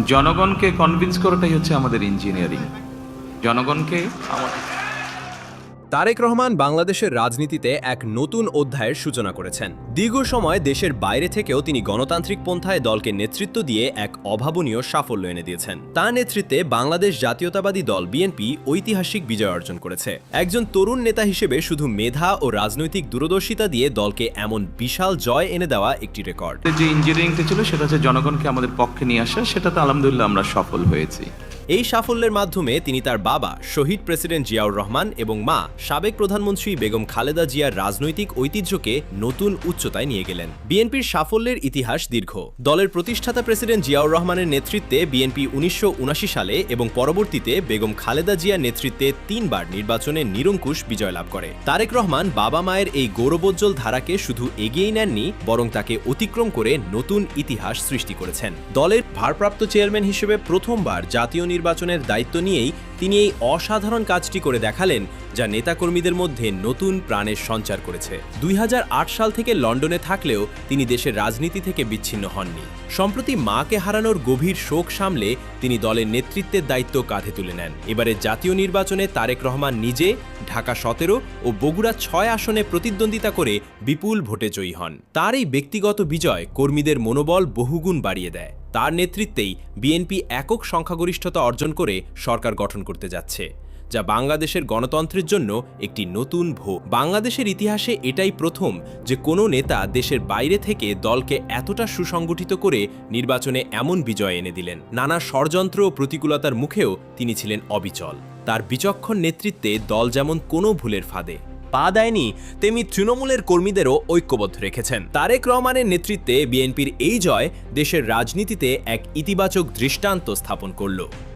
জনগণকে কনভিন্স করাটাই হচ্ছে আমাদের ইঞ্জিনিয়ারিং। জনগণকে আমাদের তারেক রহমান বাংলাদেশের রাজনীতিতে এক নতুন অধ্যায়ের সূচনা করেছেন। দীর্ঘ সময় দেশের বাইরে থেকেও তিনি গণতান্ত্রিক পন্থায় দলকে নেতৃত্ব দিয়ে এক অভাবনীয় সাফল্য এনে দিয়েছেন। তার নেতৃত্বে বাংলাদেশ জাতীয়তাবাদী দল বিএনপি ঐতিহাসিক বিজয় অর্জন করেছে। একজন তরুণ নেতা হিসেবে শুধু মেধা ও রাজনৈতিক দূরদর্শিতা দিয়ে দলকে এমন বিশাল জয় এনে দেওয়া একটি রেকর্ড। যে ইঞ্জিনিয়ারিংটা ছিল সেটা হচ্ছে জনগণকে আমাদের পক্ষে নিয়ে আসা, সেটাতে আলহামদুলিল্লাহ আমরা সফল হয়েছি। এই সাফল্যের মাধ্যমে তিনি তার বাবা শহীদ প্রেসিডেন্ট জিয়াউর রহমান এবং মা সাবেক প্রধানমন্ত্রী বেগম খালেদা জিয়ার রাজনৈতিক ঐতিহ্যকে নতুন উচ্চতায় নিয়ে গেলেন। বিএনপির সাফল্যের ইতিহাস দীর্ঘ। দলের প্রতিষ্ঠাতা প্রেসিডেন্ট জিয়াউর রহমানের নেতৃত্বে বিএনপি 1979 সালে এবং পরবর্তীতে বেগম খালেদা জিয়ার নেতৃত্বে 3 বার নির্বাচনে নিরঙ্কুশ বিজয় লাভ করে। তারেক রহমান বাবা মায়ের এই গৌরবোজ্জ্বল ধারাকে শুধু এগিয়েই নেননি, বরং তাকে অতিক্রম করে নতুন ইতিহাস সৃষ্টি করেছেন। দলের ভারপ্রাপ্ত চেয়ারম্যান হিসেবে প্রথমবার জাতীয় নির্বাচনের দায়িত্ব নিয়েই তিনি এই অসাধারণ কাজটি করে দেখালেন, যা নেতাকর্মীদের মধ্যে নতুন প্রাণের সঞ্চার করেছে। 2008 সাল থেকে লন্ডনে থাকলেও তিনি দেশের রাজনীতি থেকে বিচ্ছিন্ন হননি। সম্প্রতি মাকে হারানোর গভীর শোক সামলে তিনি দলের নেতৃত্বের দায়িত্ব কাঁধে তুলে নেন। এবারে জাতীয় নির্বাচনে তারেক রহমান নিজে ঢাকা 17 ও বগুড়া 6 আসনে প্রতিদ্বন্দ্বিতা করে বিপুল ভোটে জয়ী হন। তার এই ব্যক্তিগত বিজয় কর্মীদের মনোবল বহুগুণ বাড়িয়ে দেয়। তার নেতৃত্বেই বিএনপি একক সংখ্যাগরিষ্ঠতা অর্জন করে সরকার গঠন করতে যাচ্ছে, যা বাংলাদেশের গণতন্ত্রের জন্য একটি নতুন ভোগ। বাংলাদেশের ইতিহাসে এটাই প্রথম যে কোনো নেতা দেশের বাইরে থেকে দলকে এতটা সুসংগঠিত করে নির্বাচনে এমন বিজয় এনে দিলেন। নানা ষড়যন্ত্র ও প্রতিকূলতার মুখেও তিনি ছিলেন অবিচল। তার বিচক্ষণ নেতৃত্বে দল যেমন কোনো ভুলের ফাঁদে পা দেয়নি, তেমনি তৃণমূলের কর্মীদেরও ঐক্যবদ্ধ রেখেছেন। তারেক রহমানের নেতৃত্বে বিএনপির এই জয় দেশের রাজনীতিতে এক ইতিবাচক দৃষ্টান্ত স্থাপন করল।